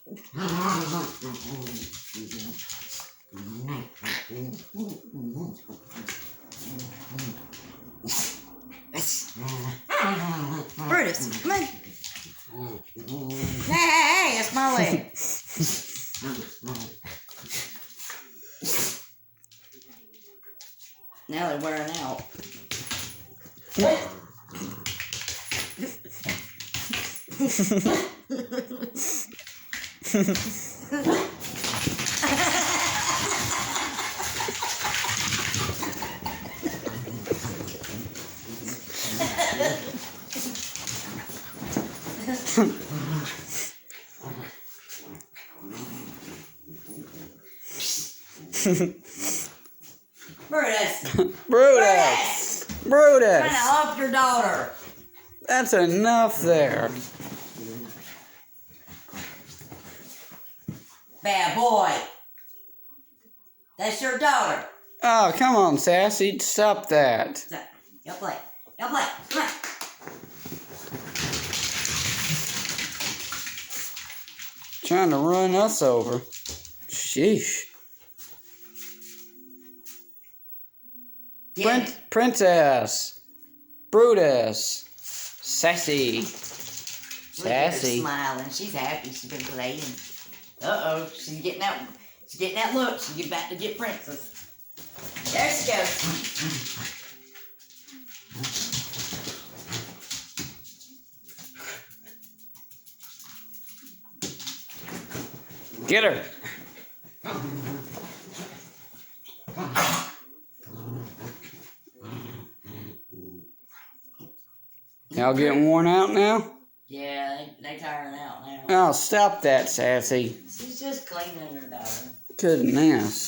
Brutus, come on. Hey, it's my leg. Now they're wearing out. Brutus! Brutus! Trying to Brutus! help your daughter. That's enough there. Bad boy. That's your daughter. Oh, come on, Sassy. Stop that. So, y'all play. Y'all play. Come on. Trying to run us over. Sheesh. Yeah. Princess. Brutus. Sassy. Look at her Sassy. smiling. She's happy. She's been playing. Uh-oh. She's getting that look. She's about to get Princess. There she goes. Get her. Y'all getting worn out now? Yeah, they tiring out now. Oh, stop that, Sassy. She's just cleaning her daughter. Goodness.